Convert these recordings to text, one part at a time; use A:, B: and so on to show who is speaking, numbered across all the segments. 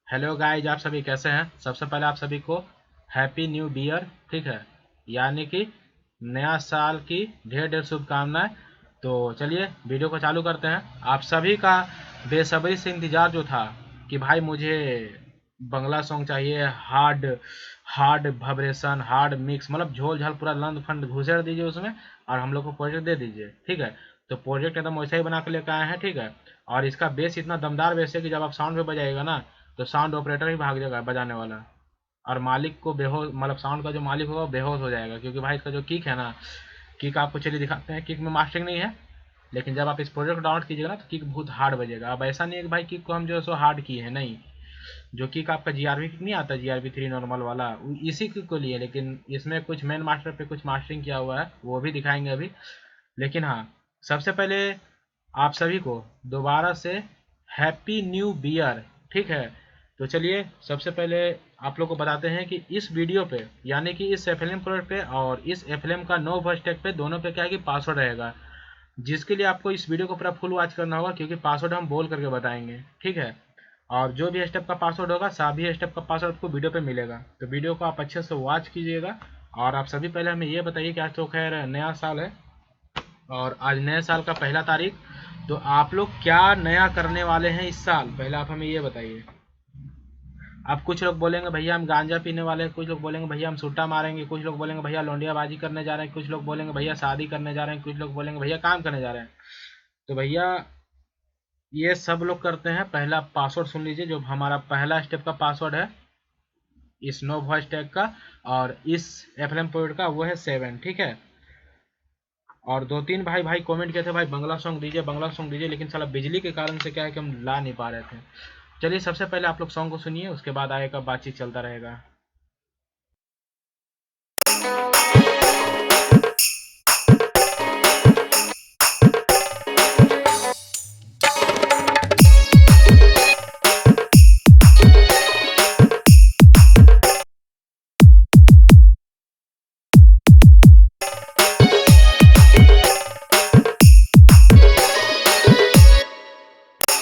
A: Hello guys, आप सभी कैसे हैं। सबसे पहले आप सभी को हैप्पी न्यू ईयर। ठीक है, यानी कि नया साल की ढेर ढेर शुभकामनाएं। तो चलिए वीडियो को चालू करते हैं। आप सभी का बेसब्री से इंतजार जो था कि भाई मुझे बंगला सॉन्ग चाहिए, hard hard vibration, hard mix, मतलब झोल झाल पूरा लंद फंद घुसेड़ दीजिए उसमें और हम लोग को प्रोजेक्ट दे दीजिए। ठीक है, तो प्रोजेक्ट एकदम वैसा ही बना के लेकर आए हैं। ठीक है, और इसका बेस इतना दमदार बेस है कि जब आप साउंड पे बजाएगा ना तो साउंड ऑपरेटर ही भाग जाएगा बजाने वाला, और मालिक को बेहोश, मतलब साउंड का जो मालिक होगा वो बेहोश हो जाएगा, क्योंकि भाई इसका जो किक है ना, किक आपको चलिए दिखाते हैं। किक में मास्टरिंग नहीं है, लेकिन जब आप इस प्रोजेक्ट को डाउनलोड कीजिएगा ना तो किक बहुत हार्ड बजेगा। अब ऐसा नहीं है कि भाई किक को हम जो है सो हार्ड किए हैं, नहीं। जो किक आपका जीआरवी किक नहीं आता, जीआरवी 3 नॉर्मल वाला, इसी किक को लिए, लेकिन इसमें कुछ मेन मास्टर पे कुछ मास्टरिंग किया हुआ है, वो भी दिखाएंगे अभी। लेकिन हाँ, सबसे पहले आप सभी को दोबारा से हैप्पी न्यू ईयर। ठीक है, तो चलिए सबसे पहले आप लोग को बताते हैं कि इस वीडियो पे, यानी कि इस एफएलएम प्रोडक्ट पे और इस एफएलएम का नो वॉइस टैग पे, दोनों पे क्या है कि पासवर्ड रहेगा, जिसके लिए आपको इस वीडियो को पूरा फुल वॉच करना होगा, क्योंकि पासवर्ड हम बोल करके बताएंगे। ठीक है, और जो भी स्टेप का पासवर्ड होगा, सभी स्टेप का पासवर्ड आपको वीडियो पे मिलेगा, तो वीडियो को आप अच्छे से वॉच कीजिएगा। और आप सभी पहले हमें ये बताइए कि आज तो खैर नया साल है, और आज नए साल का पहला तारीख, तो आप लोग क्या नया करने वाले हैं इस साल, पहले आप हमें ये बताइए। अब कुछ लोग बोलेंगे भैया हम गांजा पीने वाले हैं, कुछ लोग बोलेंगे भैया हम सुट्टा मारेंगे, कुछ लोग बोलेंगे भैया लौंडियाबाजी करने जा रहे हैं, कुछ लोग बोलेंगे भैया शादी करने जा रहे हैं, कुछ लोग बोलेंगे भैया काम करने जा रहे हैं। तो भैया ये सब लोग करते हैं। पहला पासवर्ड सुन लीजिए, जो हमारा पहला स्टेप का पासवर्ड है इस नो वॉइस टैग का और इस एफएलएम पोर्ट का, वो है 7। ठीक है, और दो तीन भाई भाई कमेंट किए थे भाई बंगला सॉन्ग दीजिए, बंगला सॉन्ग दीजिए, लेकिन साला बिजली के कारण से क्या है कि हम ला नहीं पा रहे थे। चलिए सबसे पहले आप लोग सॉन्ग को सुनिए, उसके बाद आगे का बातचीत चलता रहेगा।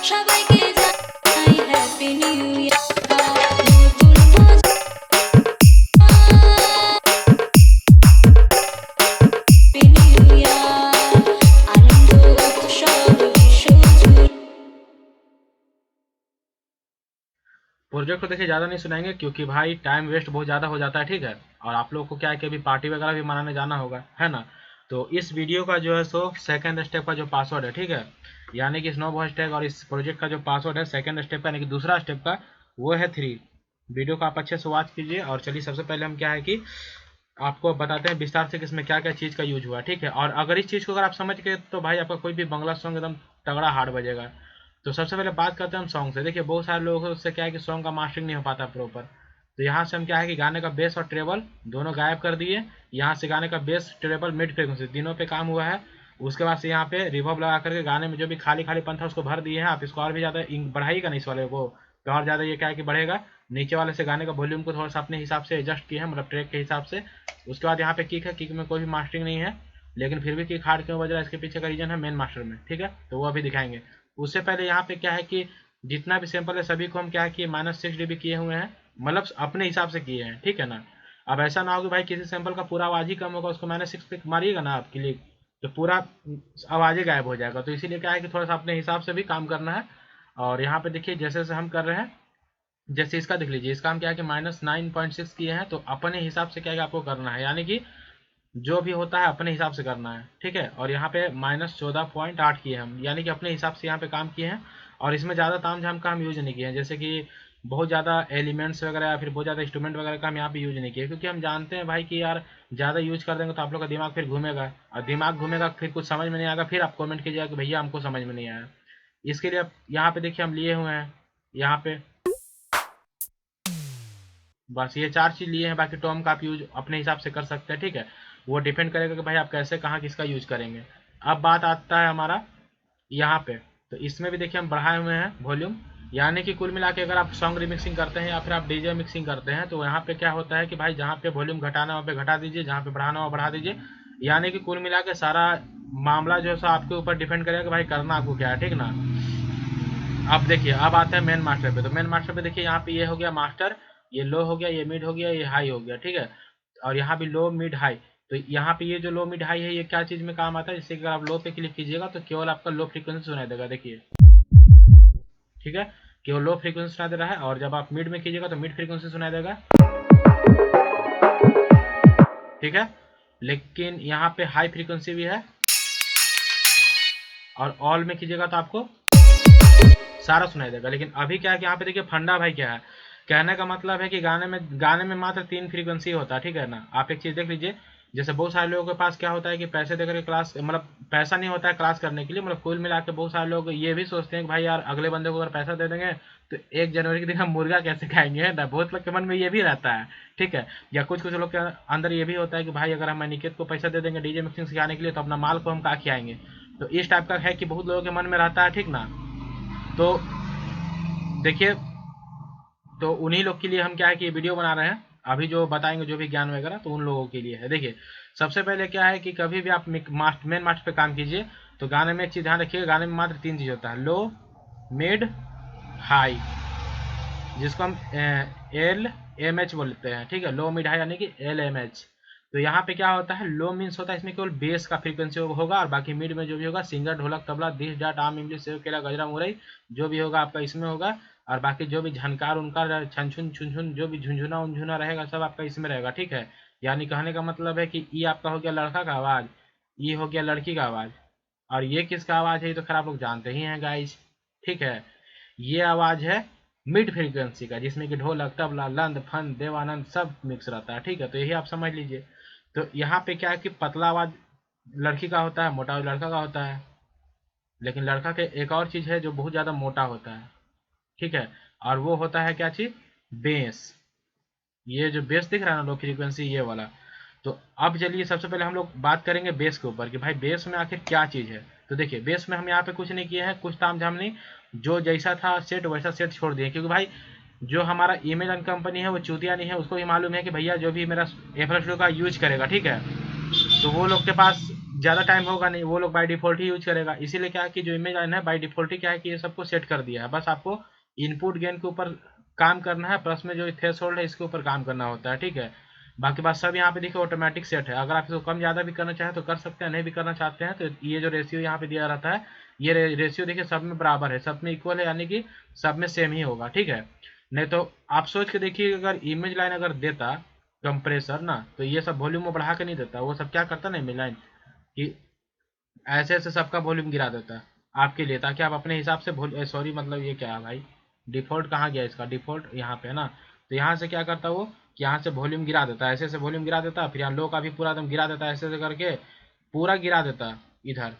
B: সবাইকে জানাই হ্যাপি নিউ ইয়ার, নতুন বছর হ্যাপি নিউ ইয়ার, আনন্দ উৎসব বিশ্বজুড়ে।
A: प्रोजेक्ट को देखिए ज़्यादा नहीं सुनाएंगे, क्योंकि भाई टाइम वेस्ट बहुत ज़्यादा हो जाता है। ठीक है, और आप लोगों को क्या है कि अभी पार्टी वगैरह भी मनाने जाना होगा, है ना। तो इस वीडियो का जो है सो सेकंड स्टेप का जो पासवर्ड है, ठीक है, यानी कि स्नो वॉइस टैग और इस प्रोजेक्ट का जो पासवर्ड है सेकंड स्टेप का, यानी कि दूसरा स्टेप का, वो है 3। वीडियो को आप अच्छे से वॉच कीजिए। और चलिए सबसे पहले हम क्या है कि आपको बताते हैं विस्तार से कि इसमें क्या क्या चीज़ का यूज हुआ है। ठीक है, और अगर इस चीज़ को अगर आप समझ गए तो भाई आपका कोई भी बंगला सॉन्ग एकदम तगड़ा हार्ड बजेगा। तो सबसे पहले बात करते हैं हम सॉन्ग से। देखिए बहुत सारे लोगों से क्या है कि सॉन्ग का मास्टरिंग नहीं हो पाता प्रॉपर, तो यहाँ से हम क्या है कि गाने का बेस और ट्रेबल दोनों गायब कर दिए। यहाँ से गाने का बेस ट्रेबल मिड फ्रीक्वेंसी तीनों पे काम हुआ है। उसके बाद से यहाँ पे रिवर्ब लगा करके गाने में जो भी खाली खाली पन था उसको भर दिए हैं। आप इसको और भी ज़्यादा बढ़ाइएगा नहीं इस वाले को, तो और ज़्यादा ये क्या है कि बढ़ेगा। नीचे वाले से गाने का वॉल्यूम को थोड़ा सा अपने हिसाब से एडजस्ट किए हैं, मतलब ट्रैक के हिसाब से। उसके बाद यहाँ पे किक है, किक में कोई भी मास्टरिंग नहीं है, लेकिन फिर भी किक हार्ड क्यों बज रहा है, इसके पीछे का रीजन है मेन मास्टर में। ठीक है, तो वो अभी दिखाएंगे। उससे पहले यहाँ पे क्या है कि जितना भी सैंपल है सभी को हम क्या है कि -6 dB किए हुए हैं, मतलब अपने हिसाब से किए हैं। ठीक है ना, अब ऐसा ना हो कि भाई किसी सैंपल का पूरा आवाज़ ही कम होगा, उसको -6 पे मारिएगा ना आप क्लिक, तो पूरा आवाज़ ही गायब हो जाएगा। तो इसीलिए क्या है कि थोड़ा सा अपने हिसाब से भी काम करना है। और यहाँ पे देखिए जैसे जैसे हम कर रहे हैं, जैसे इसका देख लीजिए, इसका हम क्या है कि -9.6 किए हैं, तो अपने हिसाब से क्या है कि आपको करना है, यानी कि जो भी होता है अपने हिसाब से करना है। ठीक है, और यहाँ पे -14.8 किए हम, यानी कि अपने हिसाब से यहाँ पे काम किए हैं। और इसमें ज़्यादा ताम झाम का हम यूज नहीं किए हैं, जैसे कि बहुत ज़्यादा एलिमेंट्स वगैरह या फिर बहुत ज़्यादा इंस्ट्रूमेंट वगैरह का हम यहाँ पे यूज नहीं किए, क्योंकि हम जानते हैं भाई कि यार ज़्यादा यूज कर देंगे तो आप लोग का दिमाग फिर घूमेगा, और दिमाग घूमेगा फिर कुछ समझ में नहीं आएगा, फिर आप कमेंट कीजिएगा कि भैया हमको समझ में नहीं आया। इसके लिए आप यहाँ पे देखिए हम लिए हुए हैं, यहाँ पे बस ये 4 चीज़ लिए हैं। बाकी टॉम का आप यूज अपने हिसाब से कर सकते हैं। ठीक है, वो डिपेंड करेगा कि भाई आप कैसे कहाँ किसका यूज करेंगे। अब बात आता है हमारा यहाँ पे, तो इसमें भी देखिए हम बढ़ाए हुए हैं वॉल्यूम, यानी कि कुल मिला के अगर आप सॉन्ग रिमिक्सिंग करते हैं या फिर आप डीजे मिक्सिंग करते हैं, तो यहाँ पे क्या होता है कि भाई जहाँ पे वॉल्यूम घटाना वहाँ पे घटा दीजिए, जहाँ पे बढ़ाना वहाँ बढ़ा दीजिए। यानी कि कुल मिला के सारा मामला जो है सो आपके ऊपर डिपेंड करेगा कि भाई करना आपको क्या है। ठीक ना, अब देखिए, अब आते हैं मेन मास्टर पे। तो मेन मास्टर पे देखिए, यहाँ पे ये हो गया मास्टर, ये लो हो गया, ये मिड हो गया, ये हाई हो गया, ठीक है। और यहाँ भी लो मिड हाई। तो यहाँ पे ये जो लो मिड हाई है, ये क्या चीज़ में काम आता है, जैसे कि अगर आप लो पे क्लिक कीजिएगा तो केवल आपका लो फ्रीक्वेंसी सुनाई देगा, देखिए, ठीक है, केवल लो फ्रीक्वेंसी सुनाई दे रहा है। और जब आप मिड में कीजिएगा तो मिड फ्रीक्वेंसी सुनाई देगा, ठीक है। लेकिन यहाँ पे हाई फ्रीक्वेंसी भी है, और ऑल में कीजिएगा तो आपको सारा सुनाई देगा। लेकिन अभी क्या है कि यहाँ पे देखिए फंडा भाई क्या है, कहने का मतलब है कि गाने में मात्र 3 फ्रीक्वेंसी होता है, ठीक है ना। आप एक चीज़ देख लीजिए, जैसे बहुत सारे लोगों के पास क्या होता है कि पैसे देकर के क्लास, मतलब पैसा नहीं होता है क्लास करने के लिए, मतलब कुल मिला के बहुत सारे लोग ये भी सोचते हैं कि भाई यार अगले बंदे को अगर पैसा दे देंगे तो 1 जनवरी के दिन हम मुर्गा कैसे खाएंगे, है ना। बहुत लोग के मन में ये भी रहता है, ठीक है। या कुछ कुछ लोग के अंदर ये भी होता है कि भाई अगर हम अनिकेत को पैसा दे देंगे डीजे मिक्सिंग सिखाने के लिए तो अपना माल को हम कहाँ खिलाएंगे। तो इस टाइप का है कि बहुत लोगों के मन में रहता है, ठीक ना। तो देखिए, तो उन्हीं लोग के लिए हम क्या है कि ये वीडियो बना रहे हैं, अभी जो बताएंगे जो भी ज्ञान वगैरह, तो उन लोगों के लिए है। देखिए, सबसे पहले क्या है कि कभी भी आप मेन मास्टर पे काम कीजिए तो गाने में एक चीज़ ध्यान रखिएगा, गाने में मात्र 3 चीज़ होता है, लो मिड हाई, जिसको हम एल एम एच बोलते हैं, ठीक है। लो मिड हाई यानी कि एल एम एच। तो यहाँ पे क्या होता है, लो मीन्स होता है इसमें केवल बेस का फ्रीक्वेंसी होगा, और बाकी मिड में जो भी होगा singer dholak tabla this dot आम इमली सेव केला गजरा मुरई जो भी होगा आपका इसमें होगा। और बाकी जो भी झनकार उनकार छनछुन छुनछुन जो भी झुंझुना उनझुना रहेगा सब आपका इसमें रहेगा, ठीक है। यानी कहने का मतलब है कि ई आपका हो गया लड़का का आवाज़, ई हो गया लड़की का आवाज़, और ये किसका आवाज़ है ये तो खैर आप लोग जानते ही हैं गाइज, ठीक है। ये आवाज़ है मिड फ्रीक्वेंसी का, जिसमें कि ढोलक तबला लंद फंद देवानंद सब मिक्स रहता है, ठीक है। तो यही आप समझ लीजिए। तो यहाँ पे क्या है कि पतला आवाज़ लड़की का होता है, मोटा आवाज़ लड़का का होता है। लेकिन लड़का के एक और चीज़ है जो बहुत ज़्यादा मोटा होता है, ठीक है। और वो होता है क्या चीज़, बेस। ये जो बेस दिख रहा है ना लो फ्रीक्वेंसी, ये वाला। तो अब चलिए सबसे पहले हम लोग बात करेंगे बेस के ऊपर कि भाई बेस में आखिर क्या चीज़ है। तो देखिए, बेस में हम यहाँ पे कुछ नहीं किए हैं, कुछ तामझाम नहीं, जो जैसा था सेट वैसा सेट छोड़ दिए, क्योंकि भाई जो हमारा ईमेल एंड कंपनी है वो चूतिया नहीं है, उसको भी मालूम है कि भैया जो भी मेरा एफएल स्टूडियो का यूज करेगा, ठीक है, तो वो लोग के पास ज़्यादा टाइम होगा नहीं, वो लोग बाय डिफ़ॉल्ट ही यूज करेगा। इसीलिए क्या है कि जो इमेज लाइन है बाय डिफ़ॉल्ट ही क्या है कि ये सबको सेट कर दिया है, बस आपको इनपुट गेन के ऊपर काम करना है, प्लस में जो थ्रेशोल्ड है इसके ऊपर काम करना होता है, ठीक है। बाकी बात सब यहाँ पे देखिए ऑटोमेटिक सेट है, अगर आप इसको कम ज़्यादा भी करना चाहें तो कर सकते हैं, नहीं भी करना चाहते हैं तो ये जो रेशियो यहाँ पे दिया रहता है, ये रेशियो देखिए सब में बराबर है, सब में इक्वल है, यानी कि सब में सेम ही होगा, ठीक है। नहीं तो आप सोच के देखिए, अगर इमेज लाइन अगर देता कंप्रेसर ना, तो ये सब वॉल्यूम में बढ़ा के नहीं देता, वो सब क्या करता ना इमेज लाइन कि ऐसे ऐसे सबका वॉल्यूम गिरा देता है आपके लिए, ताकि आप अपने हिसाब से सॉरी मतलब ये क्या है भाई, डिफ़ॉल्ट कहाँ गया इसका, डिफ़ॉल्ट यहाँ पे है ना। तो यहाँ से क्या करता वो कि यहाँ से वॉल्यूम गिरा देता है, ऐसे ऐसे वॉल्यूम गिरा देता है, फिर यहाँ लो का भी पूरा एकदम गिरा देता है, ऐसे ऐसे करके पूरा गिरा देता है इधर,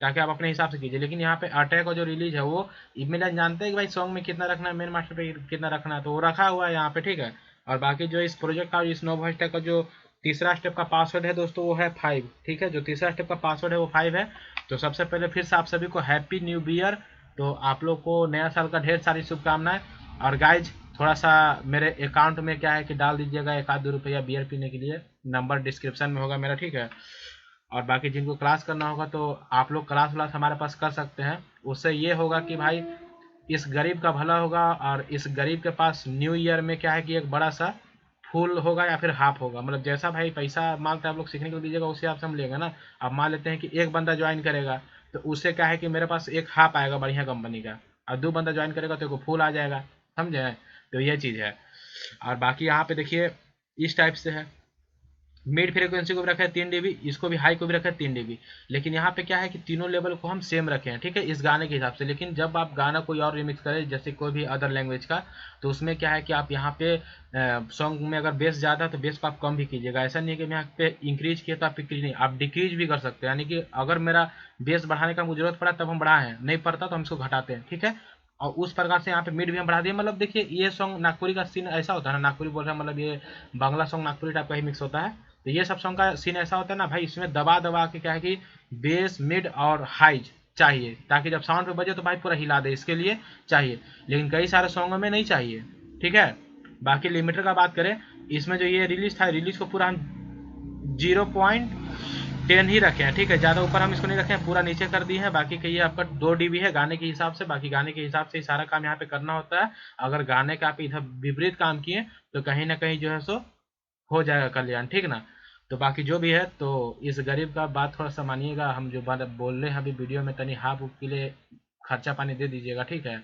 A: ताकि आप अपने हिसाब से कीजिए। लेकिन यहाँ पे अटैक और जो रिलीज है वो इमेज जानते हैं कि भाई सॉन्ग में कितना रखना है, मेन मास्टर पे कितना रखना है, तो वो रखा हुआ है यहाँ पे, ठीक है। और बाकी जो इस प्रोजेक्ट का इस नो वॉइस का जो तीसरा स्टेप का पासवर्ड है दोस्तों वो है 5, ठीक है। जो तीसरा स्टेप का पासवर्ड है वो 5 है। तो सबसे पहले फिर से आप सभी को हैप्पी न्यू ईयर। तो आप लोग को नया साल का ढेर सारी शुभकामनाएं। और गाइज थोड़ा सा मेरे अकाउंट में क्या है कि डाल दीजिएगा 1-2 रुपया बियर पीने के लिए, नंबर डिस्क्रिप्शन में होगा मेरा, ठीक है। और बाकी जिनको क्लास करना होगा तो आप लोग क्लास व्लास हमारे पास कर सकते हैं, उससे ये होगा कि भाई इस गरीब का भला होगा, और इस गरीब के पास न्यू ईयर में क्या है कि एक बड़ा सा फुल होगा या फिर हाफ होगा, मतलब जैसा भाई पैसा मांगता है आप लोग सीखने को दीजिएगा उस हिसाब से हम लेंगे ना। अब मान लेते हैं कि एक बंदा ज्वाइन करेगा तो उससे क्या है कि मेरे पास एक हाफ आएगा बढ़िया कंपनी का, और 2 बंदा ज्वाइन करेगा तो एक फुल आ जाएगा, समझे। तो ये चीज़ है। और बाकी यहाँ पे देखिए इस टाइप से है, मिड फ्रीक्वेंसी को भी रखा है 3 dB, इसको भी हाई को भी रखा है 3 dB। लेकिन यहाँ पे क्या है कि तीनों लेवल को हम सेम रखे हैं, ठीक है, इस गाने के हिसाब से। लेकिन जब आप गाना कोई और रिमिक्स करें जैसे कोई भी अदर लैंग्वेज का, तो उसमें क्या है कि आप यहाँ पे सॉन्ग में अगर बेस ज़्यादा है तो बेस को आप कम भी कीजिएगा, ऐसा नहीं है कि मैं यहाँ पे इंक्रीज किया तो आप इंक्रीज नहीं, आप डिक्रीज भी कर सकते हैं, यानी कि अगर मेरा बेस बढ़ाने का मुझे जरूरत पड़ा तब हम बढ़ाए हैं, नहीं पड़ता तो हम इसको घटाते हैं, ठीक है। और उस प्रकार से यहाँ पे मिड भी हम बढ़ा दिए। मतलब देखिए ये सॉन्ग नागपुरी का सीन ऐसा होता है ना, नागपुरी बोल रहे हैं मतलब ये बांग्ला सॉन्ग नागपुरी टाइप का ही मिक्स होता है। तो ये सब सॉन्ग का सीन ऐसा होता है ना भाई, इसमें दबा दबा के क्या है कि बेस मिड और हाइज चाहिए, ताकि जब साउंड पे बजे तो भाई पूरा हिला दे, इसके लिए चाहिए। लेकिन कई सारे सॉन्गों में नहीं चाहिए, ठीक है। बाकी लिमिटर का बात करें, इसमें जो ये रिलीज था, रिलीज को पूरा हम 10 ही रखे हैं, ठीक है, ज़्यादा ऊपर हम इसको नहीं रखे हैं, पूरा नीचे कर दिए हैं। बाकी कहिए आपका 2 डीबी है गाने के हिसाब से, बाकी गाने के हिसाब से ही सारा काम यहाँ पे करना होता है। अगर गाने का आप इधर विपरीत काम किए तो कहीं ना कहीं जो है सो हो जाएगा कल्याण, ठीक ना। तो बाकी जो भी है, तो इस गरीब का बात थोड़ा सा मानिएगा, हम जो बात बोल रहे हैं अभी वीडियो में, तनी हाफ के लिए खर्चा पानी दे दीजिएगा, ठीक है,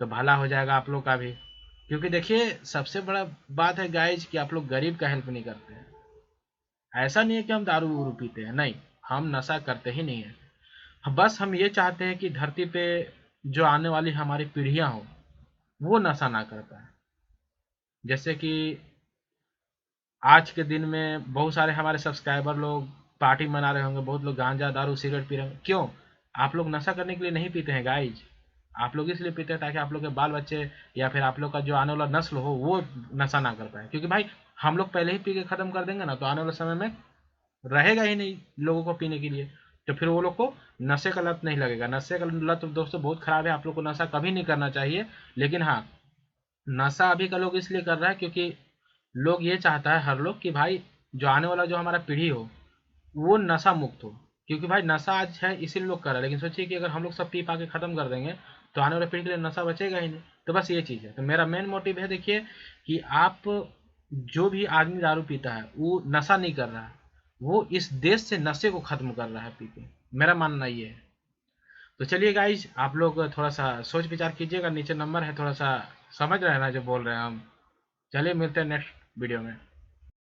A: तो भला हो जाएगा आप लोग का भी। क्योंकि देखिए सबसे बड़ा बात है गाइज कि आप लोग गरीब का हेल्प नहीं करते हैं। ऐसा नहीं है कि हम दारू वूरू पीते हैं, नहीं, हम नशा करते ही नहीं है। बस हम ये चाहते हैं कि धरती पे जो आने वाली हमारी पीढ़ियां हो वो नशा ना कर पाए। जैसे कि आज के दिन में बहुत सारे हमारे सब्सक्राइबर लोग पार्टी मना रहे होंगे, बहुत लोग गांजा दारू सिगरेट पी रहे होंगे, क्यों? आप लोग नशा करने के लिए नहीं पीते हैं गाइज, आप लोग इसलिए पीते हैं ताकि आप लोग के बाल बच्चे या फिर आप लोग का जो आने वाला नस्ल हो वो नशा ना कर पाए। क्योंकि भाई हम लोग पहले ही पी के खत्म कर देंगे ना, तो आने वाले समय में रहेगा ही नहीं लोगों को पीने के लिए। तो फिर वो लोग को नशे का लत नहीं लगेगा। नशे का लत तो दोस्तों बहुत खराब है, आप लोग को नशा कभी नहीं करना चाहिए। लेकिन हाँ, नशा अभी का लोग इसलिए कर रहा है क्योंकि लोग ये चाहता है हर लोग कि भाई जो आने वाला जो हमारा पीढ़ी हो वो नशा मुक्त हो। क्योंकि भाई नशा आज है इसीलिए लोग कर रहे हैं, लेकिन सोचिए कि अगर हम लोग सब पी पा के खत्म कर देंगे तो आने वाले पीढ़ी के लिए नशा बचेगा ही नहीं। तो बस ये चीज़ है, तो मेरा मेन मोटिव है देखिए कि आप जो भी आदमी दारू पीता है वो नशा नहीं कर रहा है, वो इस देश से नशे को खत्म कर रहा है पी के, मेरा मानना ये है। तो चलिए गाइज, आप लोग थोड़ा सा सोच विचार कीजिएगा, नीचे नंबर है, थोड़ा सा समझ रहे हैं ना जो बोल रहे हैं हम। चलिए मिलते हैं नेक्स्ट वीडियो में।